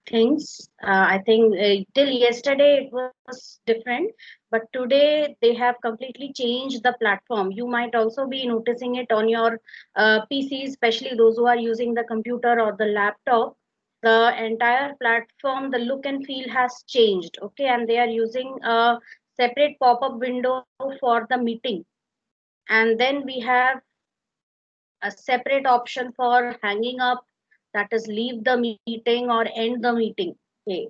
things. I think till yesterday it was different, but today they have completely changed the platform. You might also be noticing it on your PC, especially those who are using the computer or the laptop. The entire platform, the look and feel has changed. Okay, and they are using a separate pop-up window for the meeting, and then we have a separate option for hanging up, that is leave the meeting or end the meeting. Okay.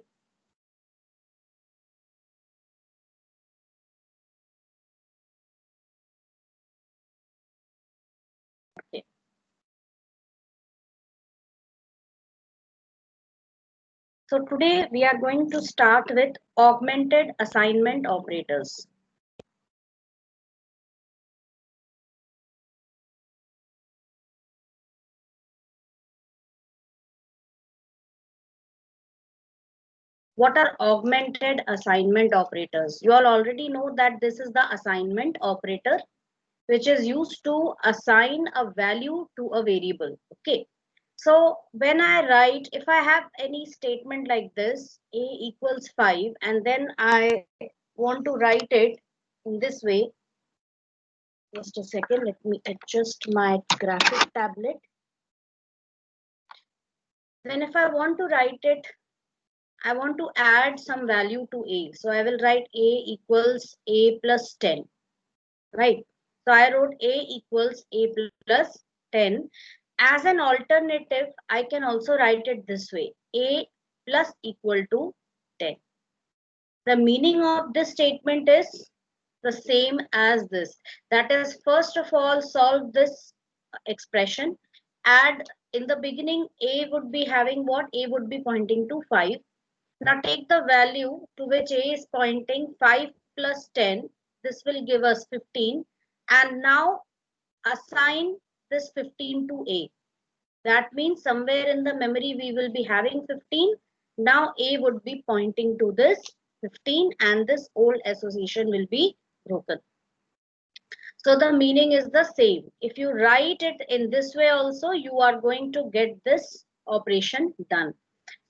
Okay. So today we are going to start with augmented assignment operators. What are augmented assignment operators? You all already know that this is the assignment operator which is used to assign a value to a variable. Okay. So when I write, if I have any statement like this, a equals 5, and then I want to write it in this way. Just a second, let me adjust my graphic tablet. Then if I want to write it, I want to add some value to a. So I will write a equals a plus 10, right? So I wrote a equals a plus 10. As an alternative, I can also write it this way, a plus equal to 10. The meaning of this statement is the same as this. That is, first of all, solve this expression. Add in the beginning, a would be having what? A would be pointing to 5. Now take the value to which a is pointing, 5 plus 10. This will give us 15. And now assign this 15 to a. That means somewhere in the memory we will be having 15. Now a would be pointing to this 15 and this old association will be broken. So the meaning is the same. If you write it in this way also, you are going to get this operation done.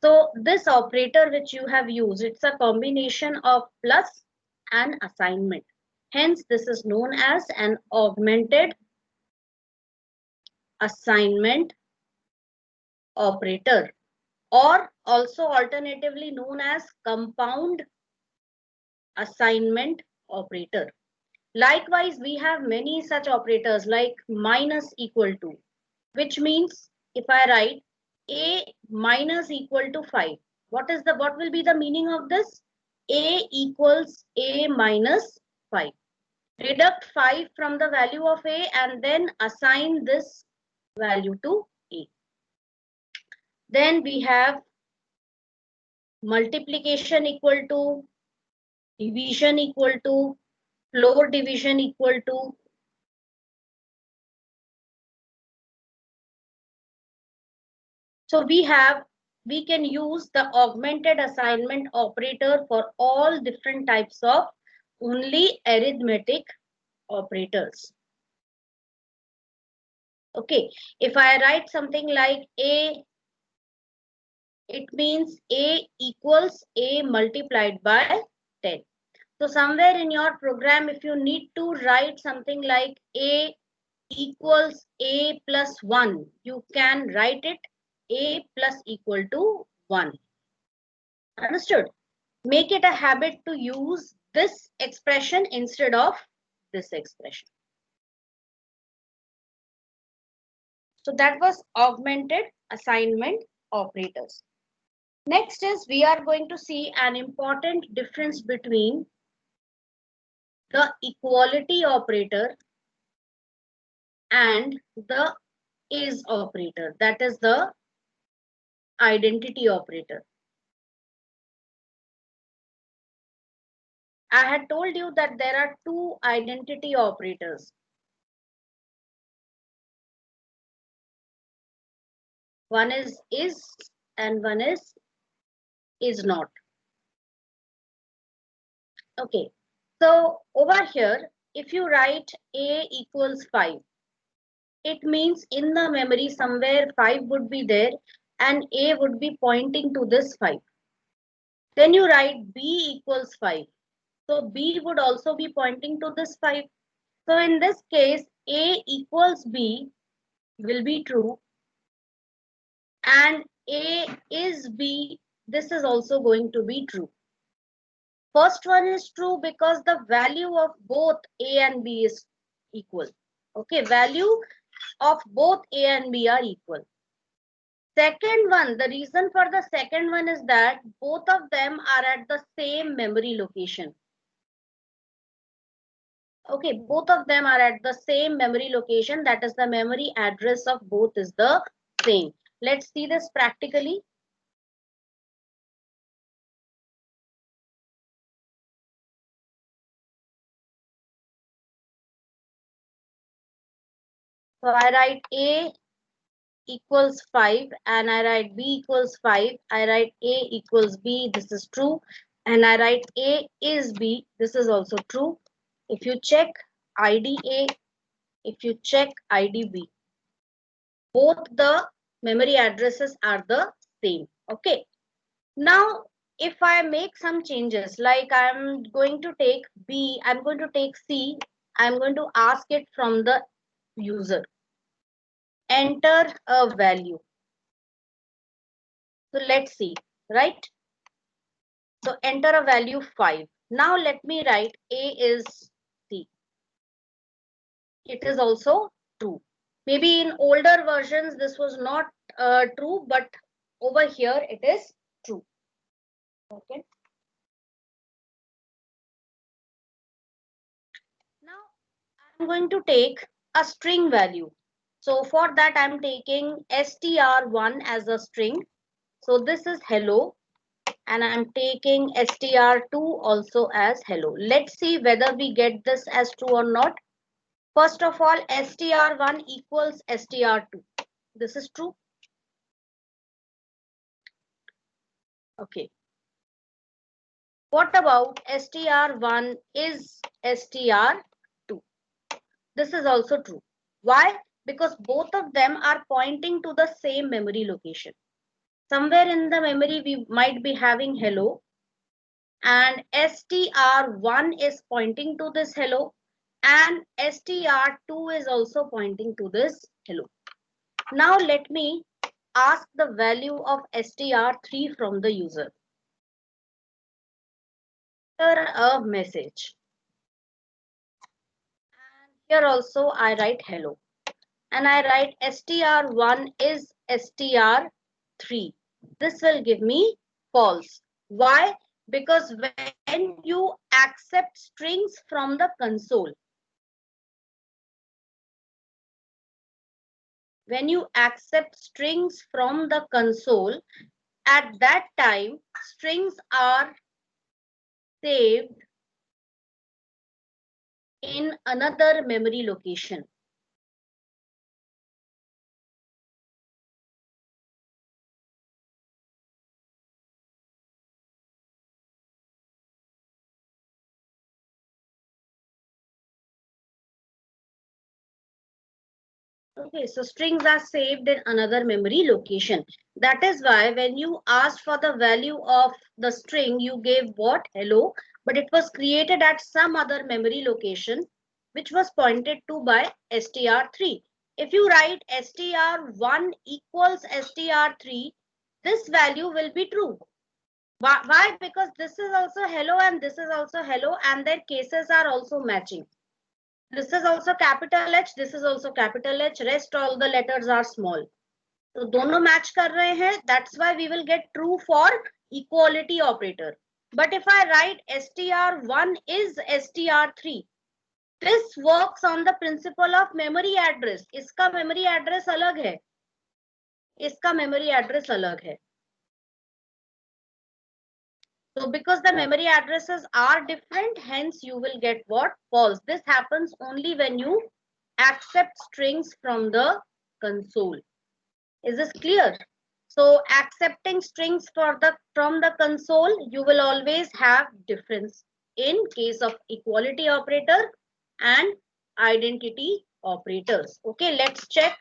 So this operator which you have used, it's a combination of plus and assignment. Hence, this is known as an augmented assignment operator, or also alternatively known as compound assignment operator. Likewise, we have many such operators like minus equal to, which means if I write a minus equal to 5, what will be the meaning of this? A equals a minus 5. Deduct 5 from the value of a and then assign this value to a. Then we have multiplication equal to, division equal to, floor division equal to. So we can use the augmented assignment operator for all different types of only arithmetic operators. Okay, if I write something like a, it means a equals a multiplied by 10. So somewhere in your program, if you need to write something like a equals a plus 1, you can write it a plus equal to 1. Understood? Make it a habit to use this expression instead of this expression. So that was augmented assignment operators. Next is we are going to see an important difference between the equality operator and the is operator, that is the identity operator. I had told you that there are two identity operators. One is and one is not. Okay, so over here, if you write a equals 5, it means in the memory somewhere 5 would be there and A would be pointing to this 5. Then you write B equals 5. So B would also be pointing to this 5. So in this case, A equals B will be true and A is B. This is also going to be true. First one is true because the value of both A and B is equal. Okay, value of both A and B are equal. Second one, the reason for the second one is that both of them are at the same memory location. Okay, both of them are at the same memory location. That is, the memory address of both is the same. Let's see this practically. So I write A equals 5 and I write B equals 5. I write A equals B. This is true. And I write A is B. This is also true. If you check ID A, if you check ID B, both the memory addresses are the same. Okay. Now, if I make some changes, like I'm going to take B, I'm going to take C, I'm going to ask it from the user. Enter a value. So let's see, right? So enter a value 5. Now let me write A is C. It is also true. Maybe in older versions this was not true, but over here it is true. Okay. Now I'm going to take a string value. So for that I'm taking str1 as a string. So this is hello and I'm taking str2 also as hello. Let's see whether we get this as true or not. First of all, str1 equals str2. This is true. Okay. What about str1 is str2? This is also true. Why? Because both of them are pointing to the same memory location. Somewhere in the memory we might be having hello and str1 is pointing to this hello and str2 is also pointing to this hello. Now let me ask the value of str3 from the user. Enter a message. And here also I write hello. And I write str1 is str3. This will give me false. Why? Because when you accept strings from the console, when you accept strings from the console, at that time strings are saved in another memory location. Okay, so strings are saved in another memory location. That is why when you asked for the value of the string, you gave what? Hello, but it was created at some other memory location, which was pointed to by str3. If you write str1 equals str3, this value will be true. Why? Because this is also hello and this is also hello and their cases are also matching. This is also capital H, this is also capital H, rest all the letters are small. So दोनों match कर रहे हैं. That's why we will get true for equality operator. But if I write str1 is str3, this works on the principle of memory address. इसका memory address अलग है. इसका memory address अलग है. So because the memory addresses are different, hence you will get what? False. This happens only when you accept strings from the console. Is this clear? So accepting strings from the console, you will always have difference in case of equality operator and identity operators. Okay, let's check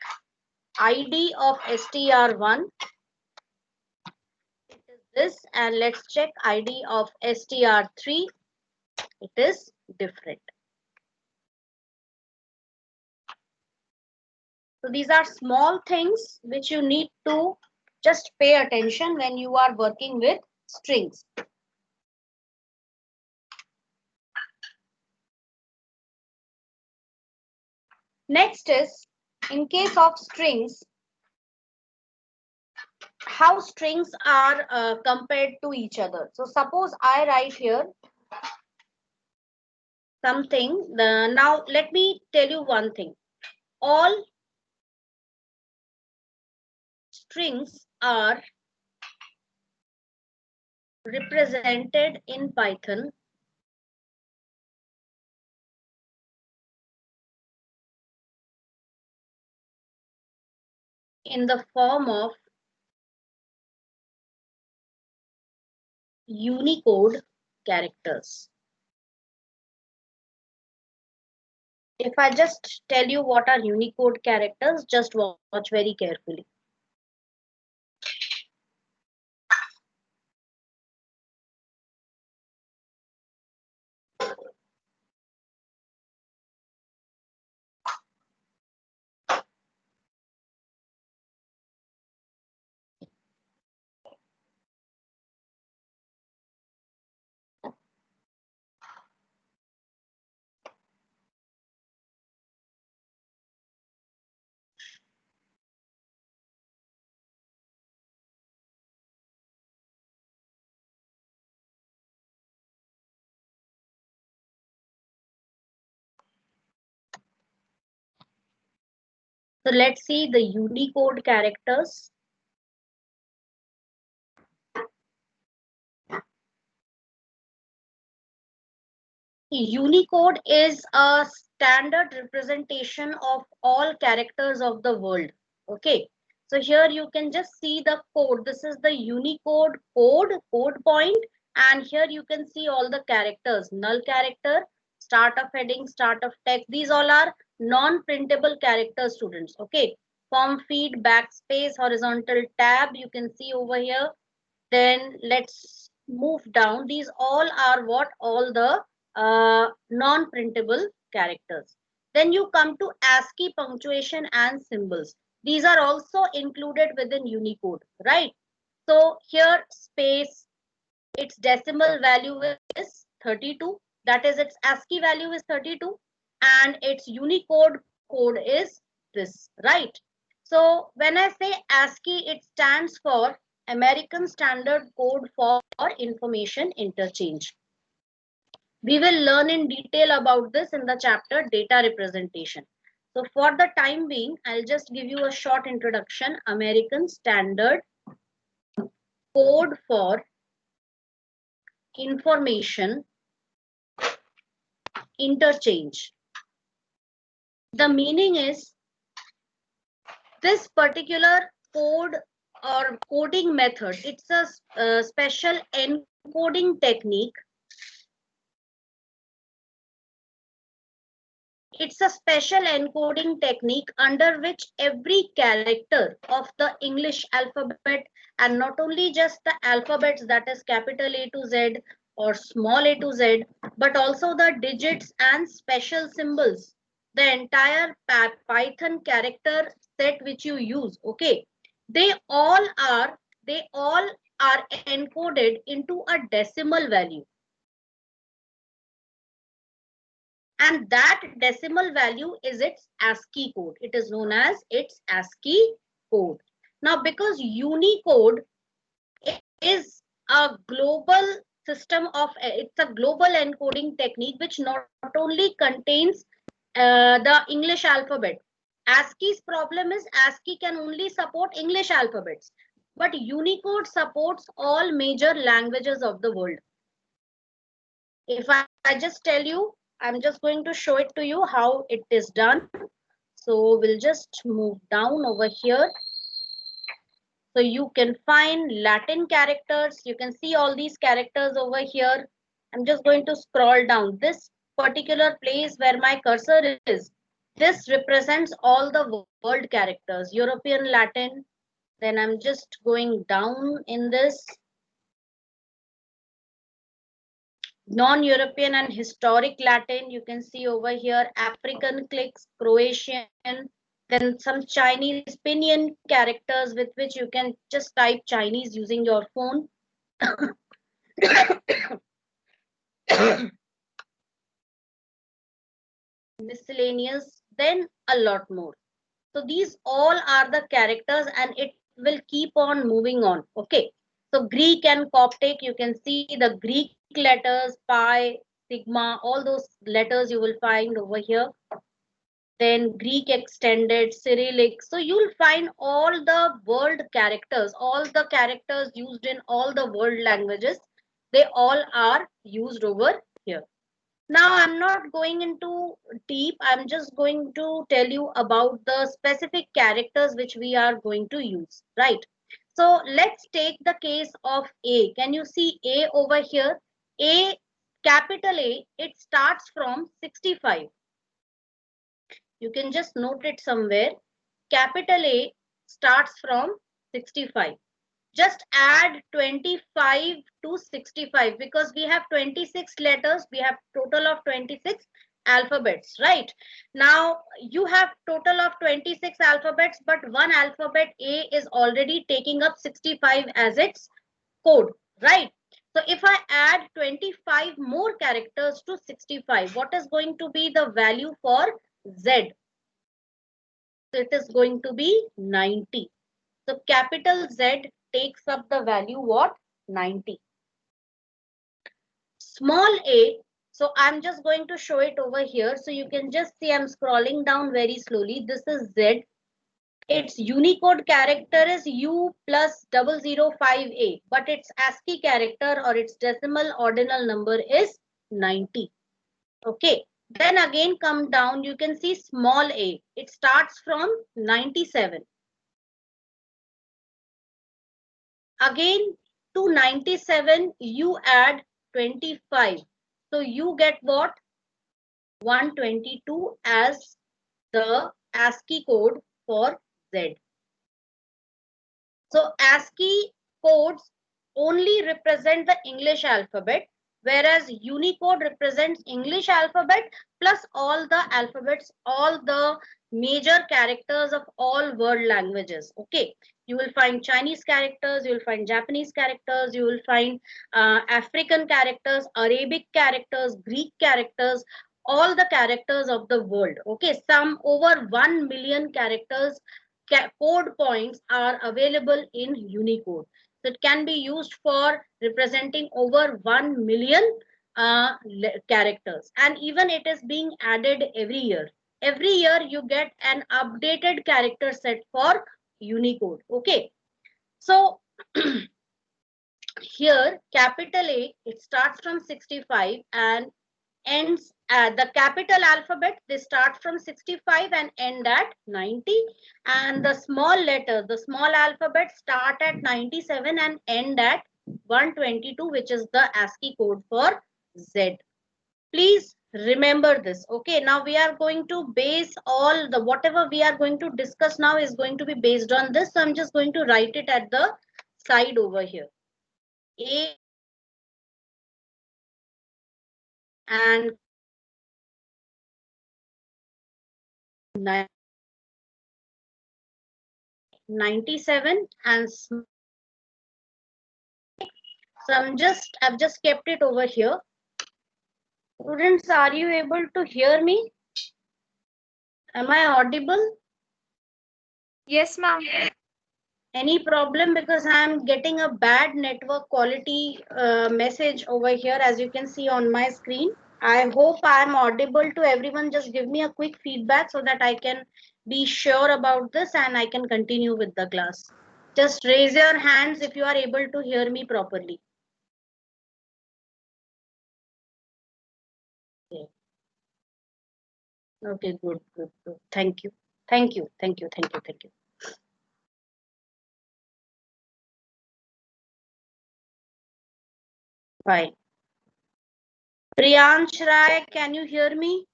ID of str1. this, and let's check ID of str3. It is different. So these are small things which you need to just pay attention when you are working with strings. Next is, in case of strings, how strings are compared to each other. So suppose I write here something. Now let me tell you one thing. All strings are represented in Python in the form of Unicode characters. If I just tell you what are Unicode characters, just watch very carefully. So let's see the Unicode characters. Unicode is a standard representation of all characters of the world. Okay. So here you can just see the code. This is the Unicode code point. And here you can see all the characters. Null character, start of heading, start of text. These all are non-printable characters, students. Okay. Form feed, backspace, horizontal tab. You can see over here. Then let's move down. These all are what? All the non-printable characters. Then you come to ASCII, punctuation and symbols. These are also included within Unicode, right? So here space, its decimal value is 32. That is, its ASCII value is 32 and its Unicode code is this, right? So when I say ASCII, it stands for American Standard Code for Information Interchange. We will learn in detail about this in the chapter data representation. So for the time being, I'll just give you a short introduction. American Standard Code for Information Interchange. The meaning is this particular code or coding method, it's a special encoding technique. It's a special encoding technique under which every character of the English alphabet, and not only just the alphabets, that is capital A to Z or small a to Z, but also the digits and special symbols, the entire Python character set which you use, okay, they all are encoded into a decimal value. And that decimal value is its ASCII code. It is known as its ASCII code. Now, because Unicode is a global system of, it's a global encoding technique which not only contains the English alphabet. ASCII's problem is ASCII can only support English alphabets, but Unicode supports all major languages of the world. If I just tell you, I'm just going to show it to you how it is done. So we'll just move down over here. So you can find Latin characters. You can see all these characters over here. I'm just going to scroll down. This particular place where my cursor is, this represents all the world characters, European Latin. Then I'm just going down in this. Non-European and historic Latin, you can see over here, African clicks, Croatian, then some Chinese pinyin characters with which you can just type Chinese using your phone. Miscellaneous, then a lot more. So these all are the characters and it will keep on moving on. Okay. So Greek and Coptic, you can see the Greek letters, pi, sigma, all those letters you will find over here. Then Greek extended, Cyrillic. So you'll find all the world characters, all the characters used in all the world languages. They all are used over here. Now, I'm not going into deep. I'm just going to tell you about the specific characters which we are going to use, right? So let's take the case of A. Can you see A over here? A, capital A, it starts from 65. You can just note it somewhere. Capital A starts from 65. Just add 25 to 65 because we have 26 letters. We have total of 26 alphabets, right? Now you have total of 26 alphabets, but one alphabet A is already taking up 65 as its code, right? So if I add 25 more characters to 65, what is going to be the value for Z? So it is going to be 90. So capital Z takes up the value what? 90. Small a, so I'm just going to show it over here. So you can just see I'm scrolling down very slowly. This is Z. Its Unicode character is U plus 005A, but its ASCII character or its decimal ordinal number is 90. Okay. Then again come down, you can see small a. It starts from 97. Again to 97 you add 25. So you get what? 122 as the ASCII code for Z. So ASCII codes only represent the English alphabet, whereas Unicode represents English alphabet plus all the alphabets, all the major characters of all world languages. Okay, you will find Chinese characters, you will find Japanese characters, you will find African characters, Arabic characters, Greek characters, all the characters of the world. Okay, some over 1 million characters code points are available in Unicode. So it can be used for representing over 1 million characters. And even it is being added every year. Every year you get an updated character set for Unicode. Okay. So here capital A, it starts from 65 and ends at the capital alphabet. They start from 65 and end at 90, and the small letters, the small alphabet, start at 97 and end at 122, which is the ASCII code for Z. Please remember this. Okay, now we are going to base all the whatever we are going to discuss now is going to be based on this. So I'm just going to write it at the side over here. A and 97 and so I've just kept it over here. Students, are you able to hear me? Am I audible? Yes, ma'am. Any problem? Because I'm getting a bad network quality message over here, as you can see on my screen. I hope I'm audible to everyone. Just give me a quick feedback so that I can be sure about this and I can continue with the class. Just raise your hands if you are able to hear me properly. Okay, okay, good, good, good. Thank you. Thank you, thank you, thank you, thank you. Fine. Priyansh Rai, can you hear me?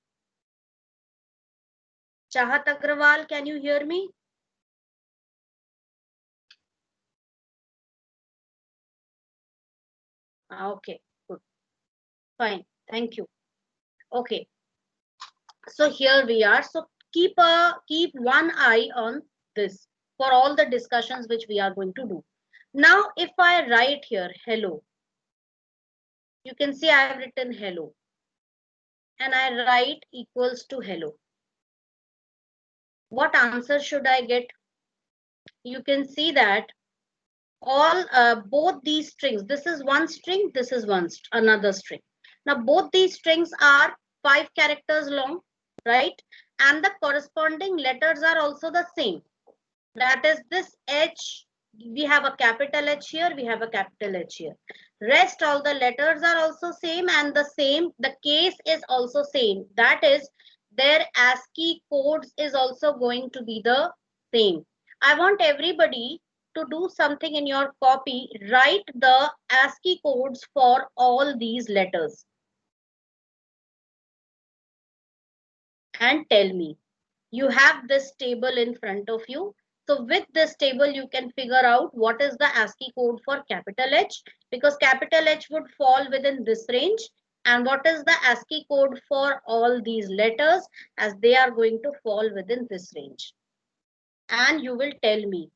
Chahat Agrawal, can you hear me? Okay, good. Fine. Thank you. Okay. So here we are. So keep one eye on this for all the discussions which we are going to do. Now, if I write here hello, you can see I have written hello, and I write equals to hello. What answer should I get? You can see that all both these strings, this is one string, this is another string. Now both these strings are 5 characters long, right? And the corresponding letters are also the same. That is this H, we have a capital H here, we have a capital H here. Rest all the letters are also same, and the case is also same. That is, their ASCII codes is also going to be the same. I want everybody to do something in your copy. Write the ASCII codes for all these letters and tell me. You have this table in front of you. So with this table, you can figure out what is the ASCII code for capital H, because capital H would fall within this range. And what is the ASCII code for all these letters, as they are going to fall within this range. And you will tell me.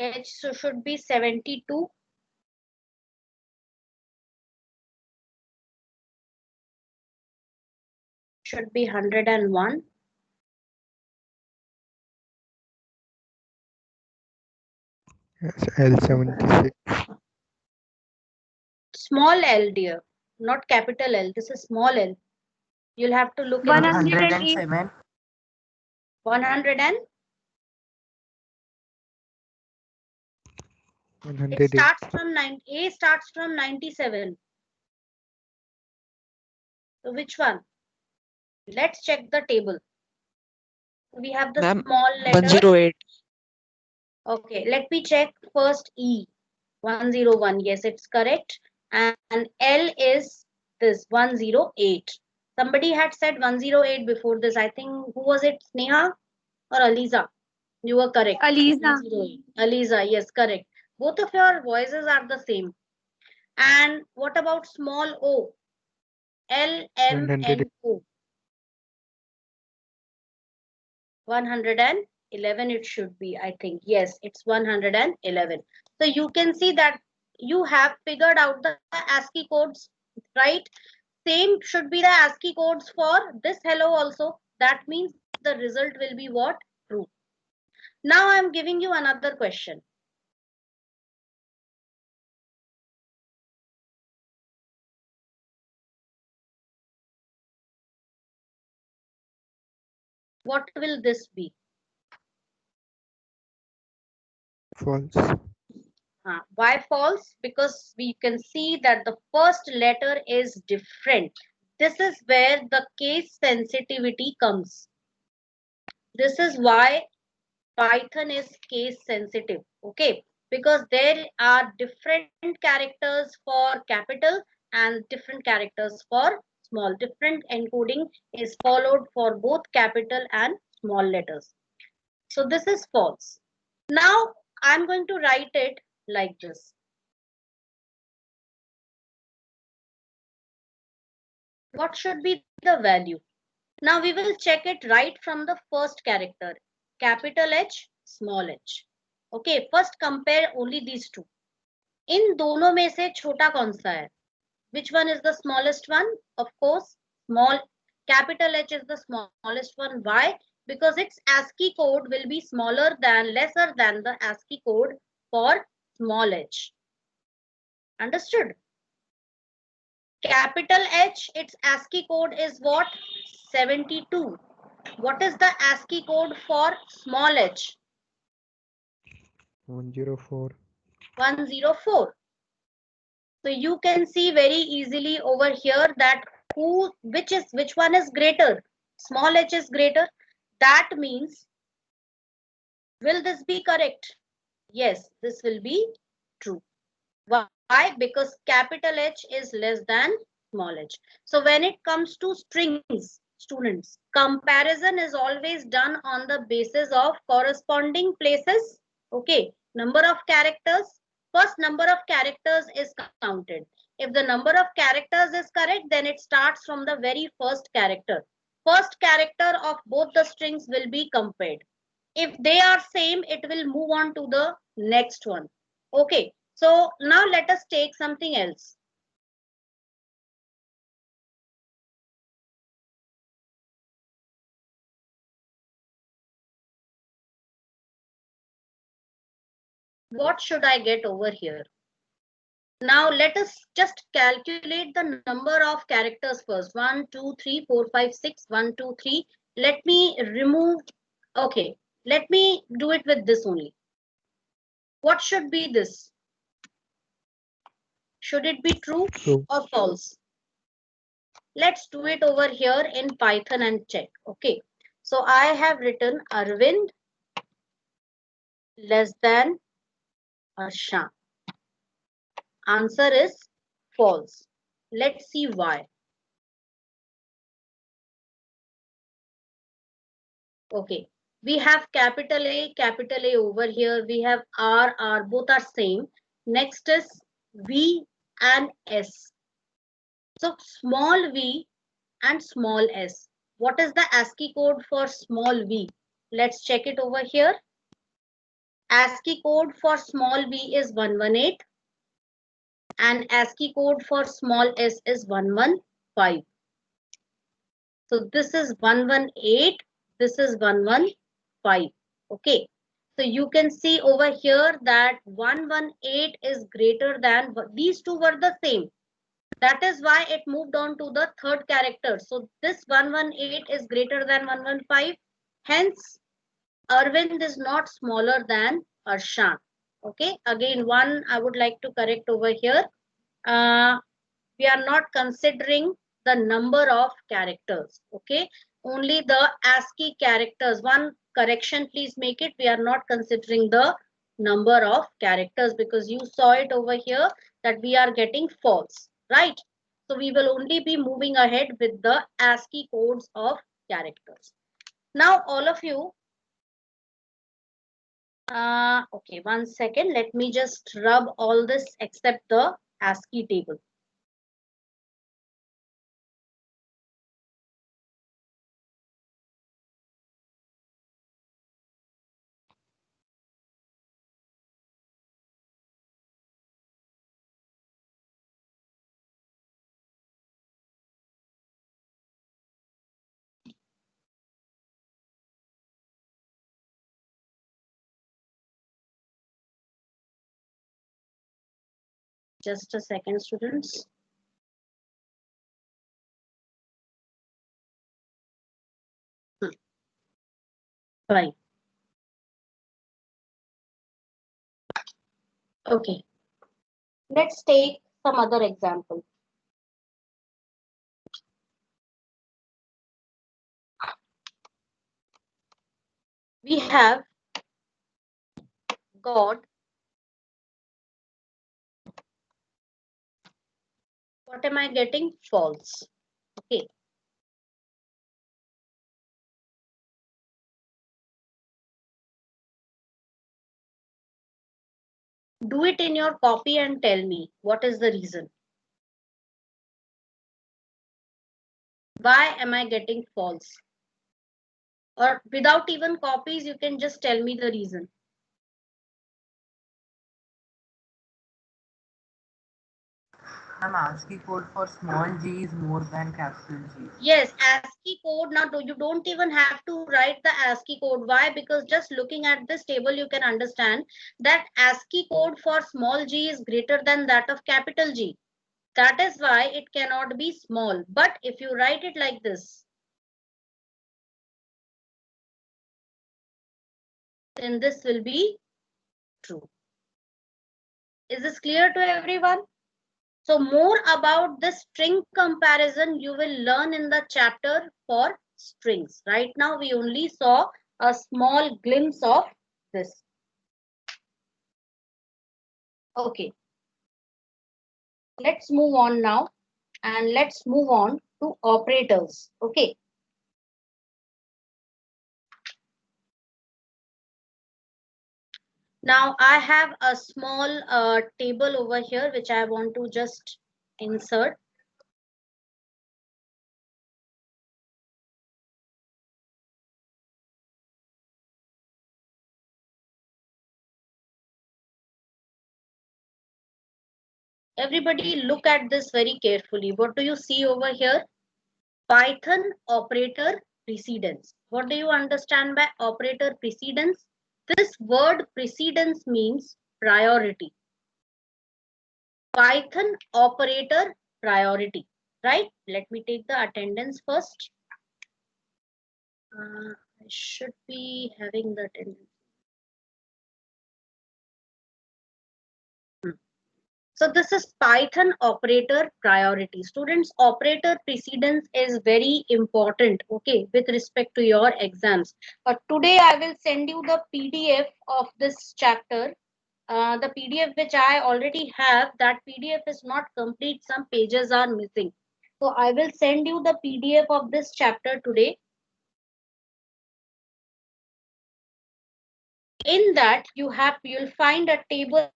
H so should be 72. Should be 101. Yes, L76. Small L, dear, not capital L. This is small L. You'll have to look in this. 108. 100 and it 108. starts from 9. A starts from 97. So which one? Let's check the table. We have the small letters. 108. Okay, let me check first E. 101. Yes, it's correct. And L is this 108. Somebody had said 108 before this. I think, who was it? Sneha or Aliza? You were correct. Aliza. 108. Aliza, yes, correct. Both of your voices are the same. And what about small o? L, M, 100. N, O. 111 it should be, I think. Yes, it's 111. So you can see that you have figured out the ASCII codes, right? Same should be the ASCII codes for this hello also. That means the result will be what? True. Now I'm giving you another question. What will this be? False. Why false? Because we can see that the first letter is different. This is where the case sensitivity comes. This is why Python is case sensitive. Okay, because there are different characters for capital and different characters for small. Different encoding is followed for both capital and small letters. So this is false. Now I'm going to write it like this. What should be the value? Now we will check it right from the first character. Capital H, small h. Okay, first compare only these two. इन दोनों में से छोटा कौन सा है? Which one is the smallest one? Of course, small capital H is the smallest one. Why? Because its ASCII code will be lesser than the ASCII code for small h. Understood? Capital H, its ASCII code is what? 72. What is the ASCII code for small h? 104. 104. So you can see very easily over here that which one is greater? Small h is greater. That means, will this be correct? Yes, this will be true. Why? Because capital H is less than small h. So when it comes to strings, students, comparison is always done on the basis of corresponding places. Okay, number of characters. First number of characters is counted. If the number of characters is correct, then it starts from the very first character. First character of both the strings will be compared. If they are same, it will move on to the next one. Okay, so now let us take something else. What should I get over here? Now let us just calculate the number of characters first. 1, 2, 3, 4, 5, 6. 1, 2, 3. Let me remove. Okay, let me do it with this only. What should be this? Should it be true True. or false? Let's do it over here in Python and check. Okay, so I have written Arvind less than Arshan. Answer is false. Let's see why. Okay, we have capital A over here. We have R, both are same. Next is V and S. So small v and small s. What is the ASCII code for small v? Let's check it over here. ASCII code for small v is 118 and ASCII code for small s is 115. So this is 118, this is 115. Okay. So you can see over here that 118 is greater than, these two were the same. That is why it moved on to the third character. So this 118 is greater than 115. Hence, Arvind is not smaller than Arshan. Okay. Again, one I would like to correct over here. We are not considering the number of characters. Okay. Only the ASCII characters. One correction, please make it. We are not considering the number of characters because you saw it over here that we are getting false, right? So we will only be moving ahead with the ASCII codes of characters. Now all of you, okay, 1 second. Let me just rub all this except the ASCII table. Just a second, students. Fine. Okay. Let's take some other example. We have got, what am I getting? False. Okay. Do it in your copy and tell me what is the reason. Why am I getting false? Or without even copies, you can just tell me the reason. ASCII code for small g is more than capital G. Yes, ASCII code. Now you don't even have to write the ASCII code. Why? Because just looking at this table, you can understand that ASCII code for small g is greater than that of capital G. That is why it cannot be small. But if you write it like this, then this will be true. Is this clear to everyone? So more about the string comparison you will learn in the chapter for strings. Right now we only saw a small glimpse of this. Okay, let's move on now and let's move on to operators. Okay. Now I have a small table over here which I want to just insert. Everybody look at this very carefully. What do you see over here? Python operator precedence. What do you understand by operator precedence? This word precedence means priority. Python operator priority, right? Let me take the attendance first. I should be having the attendance. So this is Python operator priority. Students, operator precedence is very important, okay, with respect to your exams. But today I will send you the PDF of this chapter. The PDF which I already have, that PDF is not complete. Some pages are missing. So I will send you the PDF of this chapter today. In that you'll find a table.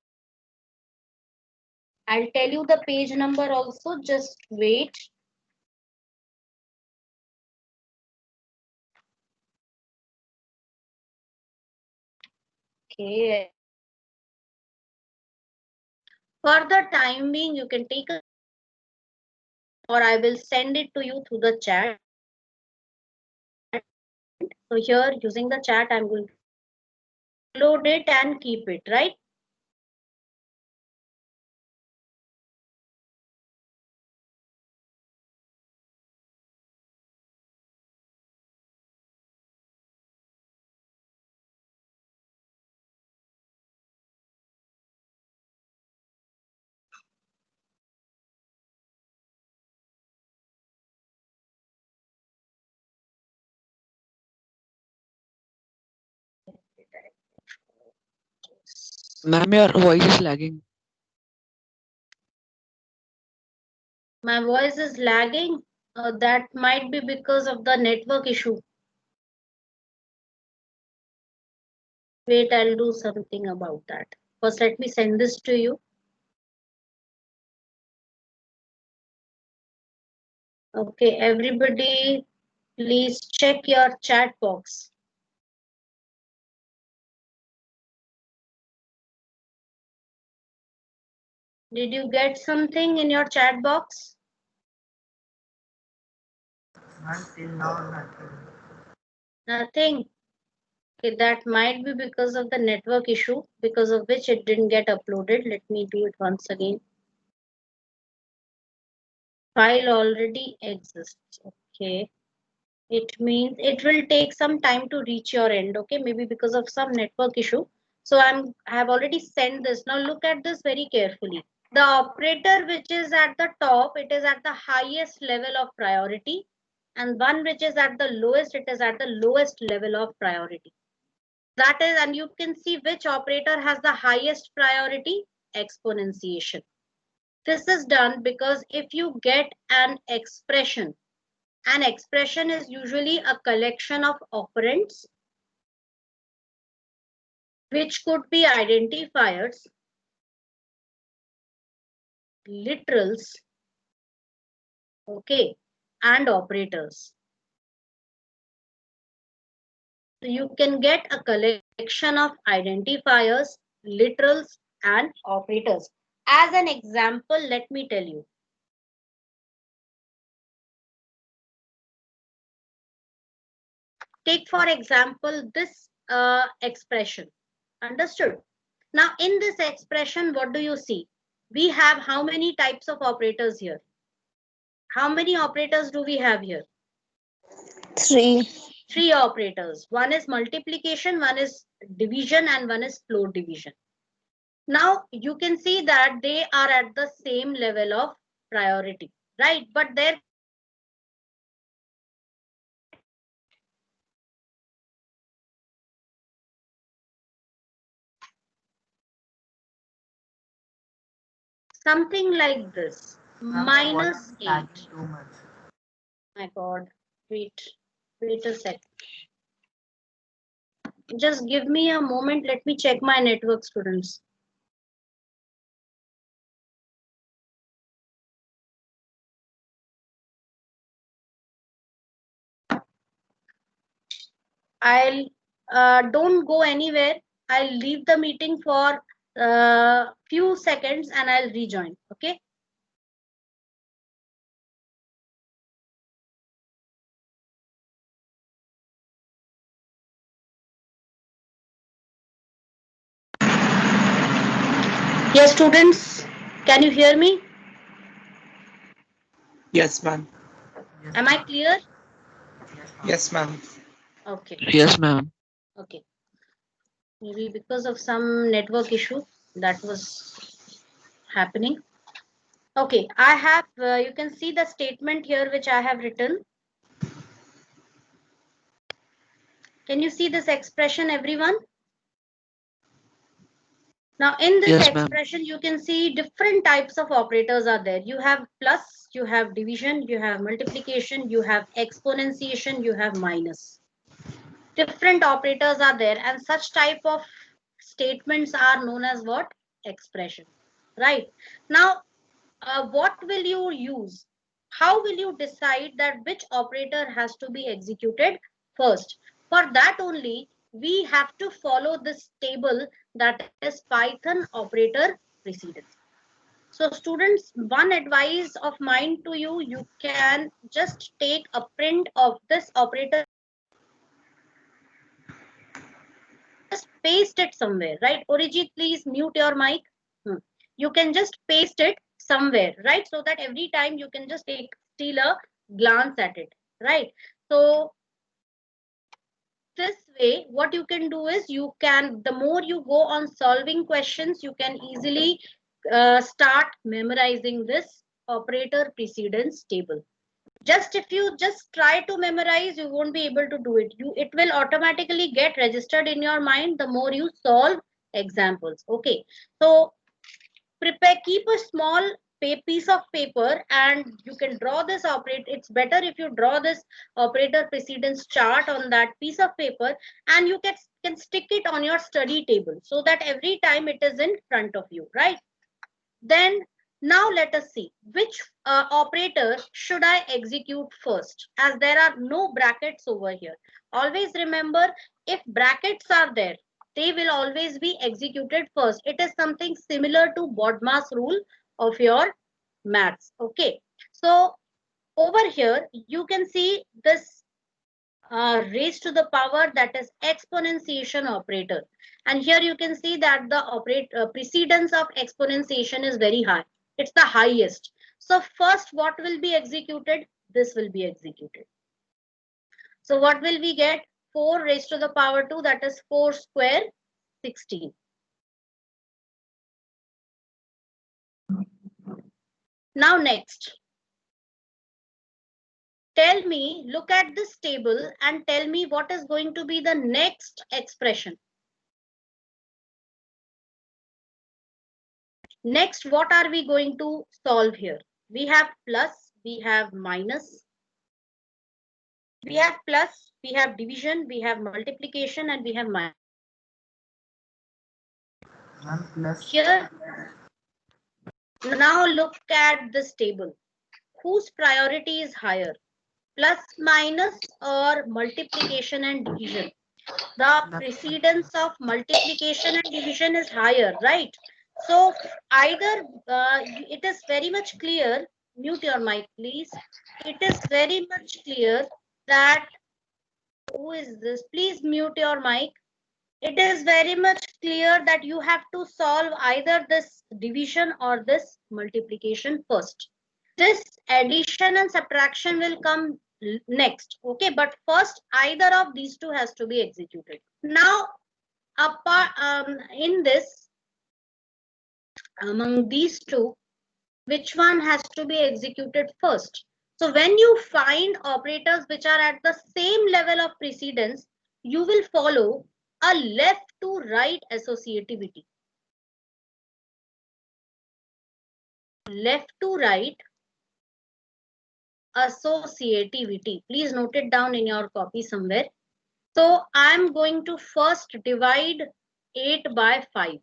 I'll tell you the page number also. Just wait. Okay. For the time being, you can take a, or I will send it to you through the chat. So here using the chat, I'm going to load it and keep it, right? Ma'am, your voice is lagging. My voice is lagging. That might be because of the network issue. Wait, I'll do something about that. First, let me send this to you. Okay, everybody, please check your chat box. Did you get something in your chat box? Until now, nothing. Nothing. Okay, that might be because of the network issue, because of which it didn't get uploaded. Let me do it once again. File already exists. Okay. It means it will take some time to reach your end. Okay, maybe because of some network issue. So I have already sent this. Now look at this very carefully. The operator which is at the top, it is at the highest level of priority, and one which is at the lowest, it is at the lowest level of priority. That is, and you can see which operator has the highest priority, exponentiation. This is done because if you get an expression is usually a collection of operands which could be identifiers, literals, okay, and operators. So you can get a collection of identifiers, literals, and operators. As an example, let me tell you. Take for example this expression. Understood? Now in this expression, what do you see? We have how many types of operators here? How many operators do we have here? 3. 3 operators. One is multiplication, one is division, and one is float division. Now you can see that they are at the same level of priority, right? But there something like this, Ma'am, your voice minus is 8. lagging too much. My God, wait a sec. Just give me a moment. Let me check my network, students. I'll don't go anywhere. I'll leave the meeting for few seconds and I'll rejoin. Okay. Yes, students, can you hear me? Yes, ma'am. Yes, Am I ma'am. clear? Yes, ma'am. Yes, ma'am. Okay. Yes, ma'am. Okay. Maybe because of some network issue that was happening. Okay, I have, you can see the statement here which I have written. Can you see this expression, everyone? Now, in this Yes, ma'am. expression, you can see different types of operators are there. You have plus, you have division, you have multiplication, you have exponentiation, you have minus. Different operators are there, and such type of statements are known as what? Expression. Right? Now, what will you use? How will you decide that which operator has to be executed first? For that only, we have to follow this table, that is Python operator precedence. So students, one advice of mine to you, you can just take a print of this operator, just paste it somewhere, right? Orijit, please mute your mic. You can just paste it somewhere, right? So that every time you can just steal a glance at it, right? So this way, what you can do is you can, the more you go on solving questions, you can easily start memorizing this operator precedence table. Just if you just try to memorize, you won't be able to do it. It will automatically get registered in your mind the more you solve examples. Okay, so prepare, keep a small piece of paper and you can draw this operator. It's better if you draw this operator precedence chart on that piece of paper, and you can stick it on your study table so that every time it is in front of you, right? Then now let us see which operator should I execute first, as there are no brackets over here. Always remember, if brackets are there, they will always be executed first. It is something similar to BODMAS rule of your maths. Okay, so over here you can see this raised to the power, that is exponentiation operator, and here you can see that the precedence of exponentiation is very high. It's the highest. So first what will be executed? This will be executed. So what will we get? 4 raised to the power 2, that is 4 square 16. Now next, tell me, look at this table and tell me what is going to be the next expression. Next, what are we going to solve here? We have plus, we have minus, we have plus, we have division, we have multiplication, and we have minus. Ma'am, plus. Here, now look at this table. Whose priority is higher? Plus, minus, or multiplication and division? The precedence of multiplication and division is higher, right? So either it is very much clear, mute your mic please. It is very much clear that, who is this? Please mute your mic. It is very much clear that you have to solve either this division or this multiplication first. This addition and subtraction will come next. Okay, but first either of these two has to be executed. Now, apart in this, Among these two, which one has to be executed first? So when you find operators which are at the same level of precedence, you will follow a left to right associativity. Left to right associativity. Please note it down in your copy somewhere. So I'm going to first divide 8 by 5.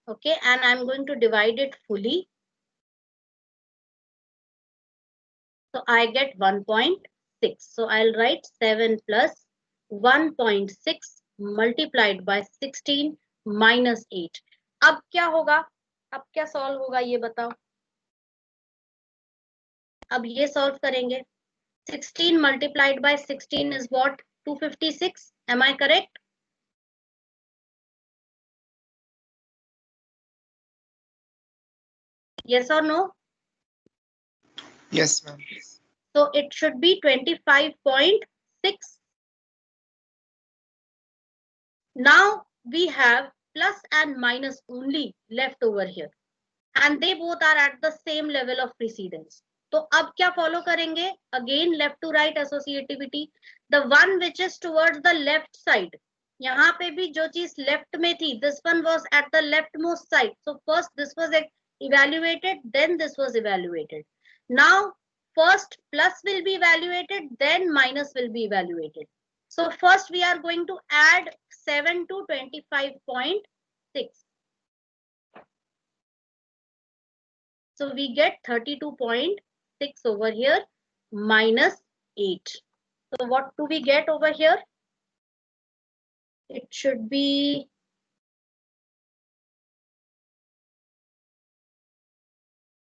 Okay, and I'm going to divide it fully. So I get 1.6. So I'll write 7 plus 1.6 multiplied by 16 minus 8. अब क्या होगा? अब क्या solve होगा ये बताओ? अब ये सॉल्व करेंगे. 16 multiplied by 16 is what? 256. Am I correct? Yes or no? Yes, ma'am. So it should be 25.6. Now we have plus and minus only left over here. And they both are at the same level of precedence. तो अब क्या follow करेंगे? Again left to right associativity. The one which is towards the left side. यहाँ पे भी जो चीज left में थी, this one was at the leftmost side. So first this was evaluated, then this was evaluated. Now first plus will be evaluated, then minus will be evaluated. So first we are going to add 7 to 25.6. So we get 32.6 over here minus 8. So what do we get over here? It should be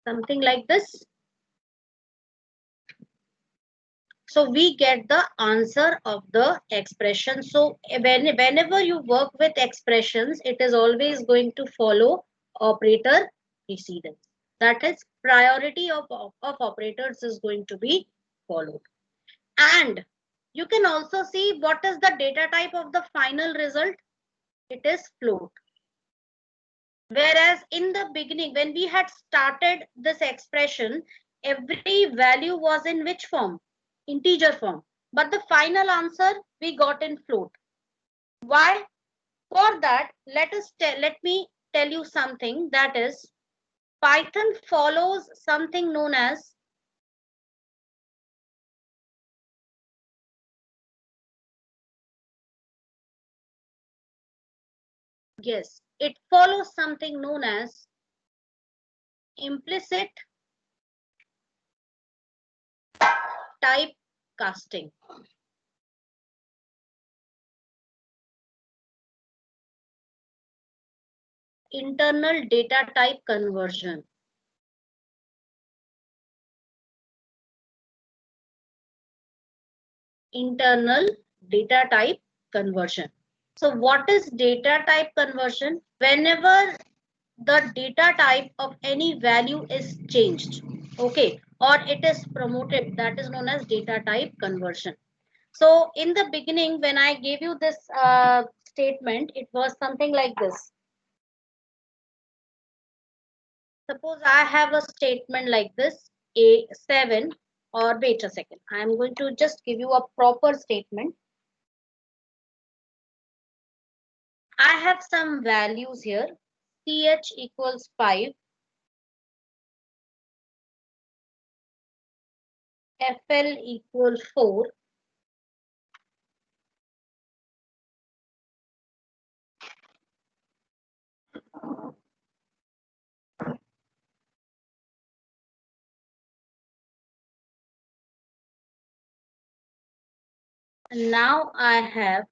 something like this. So we get the answer of the expression. So whenever you work with expressions, it is always going to follow operator precedence. That is, priority of operators is going to be followed. And you can also see what is the data type of the final result. It is float. Whereas in the beginning, when we had started this expression, every value was in which form? Integer form. But the final answer we got in float. Why? For that, let me tell you something, that is, Python follows something known as it follows something known as implicit typecasting. Internal data type conversion. Internal data type conversion. So what is data type conversion? Whenever the data type of any value is changed, okay, or it is promoted, that is known as data type conversion. So in the beginning, when I gave you this statement, it was something like this. Suppose I have a statement like this, A7, or wait a second, I am going to just give you a proper statement. I have some values here. CH equals 5. FL equals 4. And now I have,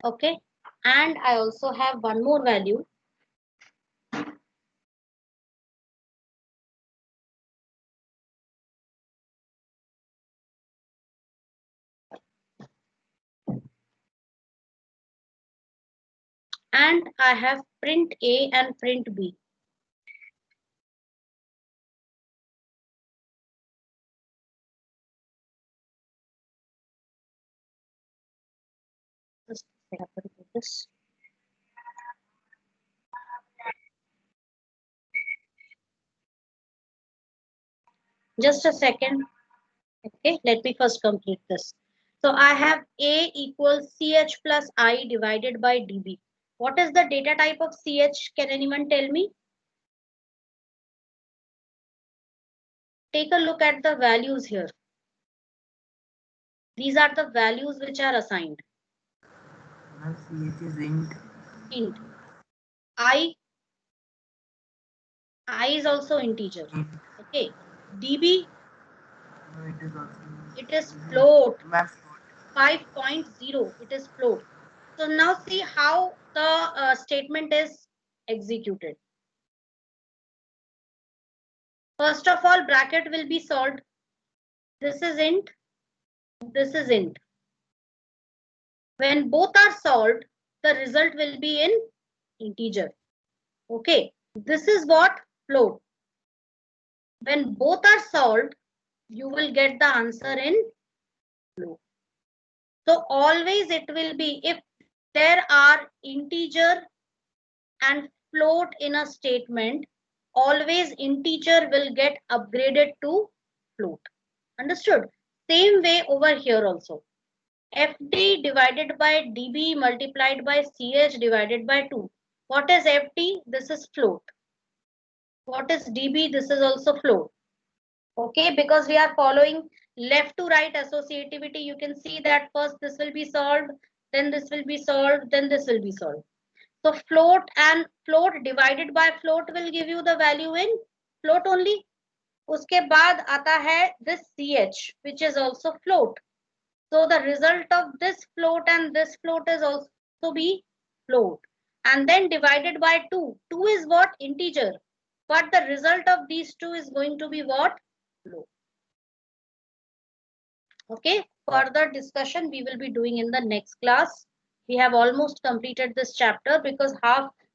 okay, and I also have one more value. And I have print A and print B. I have to do this. Just a second. Okay, let me first complete this. So I have A equals CH plus I divided by DB. What is the data type of CH? Can anyone tell me? Take a look at the values here. These are the values which are assigned. Ma'am, CH is int. Int. I is also integer. Int. Okay. DB, No, it is also. it is float. Ma'am, 5.0, it is float. So now see how the statement is executed. First of all, bracket will be solved. This is int, this is int. When both are solved, the result will be in integer. Okay, this is what float. When both are solved, you will get the answer in float. So always it will be, if there are integer and float in a statement, always integer will get upgraded to float. Understood? Same way over here also. FD divided by DB multiplied by CH divided by 2. What is FD? This is float. What is DB? This is also float. Okay, because we are following left to right associativity, you can see that first this will be solved, then this will be solved, then this will be solved. So float and float divided by float will give you the value in float only. उसके बाद आता है this CH which is also float. So the result of this float and this float is also be float. And then divided by 2. 2 is what? Integer. But the result of these two is going to be what? Float. Okay. Further discussion we will be doing in the next class. We have almost completed this chapter because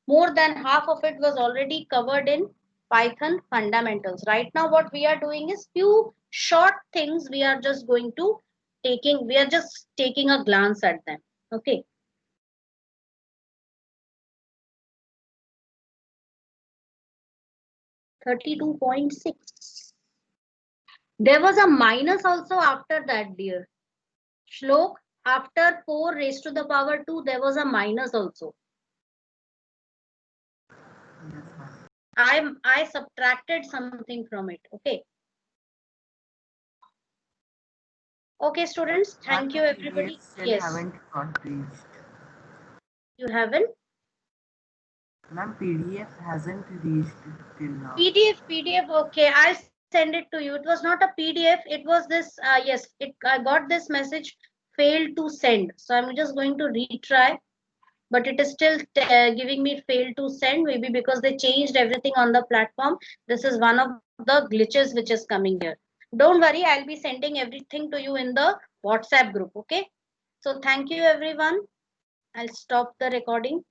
more than half of it was already covered in Python fundamentals. Right now what we are doing is few short things we are just taking a glance at them. Okay. .6. There was a minus also after that, dear. Shlok, after 4 raised to the power 2, there was a minus also. yes, ma'am. I subtracted something from it. Okay. Okay, students. Thank you, Ma'am, everybody. PDF still Yes. haven't got reached. You haven't? Ma'am, PDF hasn't reached till now. PDF. Okay, I'll send it to you. It was not a PDF. It was this. Yes, I got this message failed to send. So I'm just going to retry. But it is still giving me failed to send, maybe because they changed everything on the platform. This is one of the glitches which is coming here. Don't worry, I'll be sending everything to you in the WhatsApp group. Okay. So thank you, everyone. I'll stop the recording.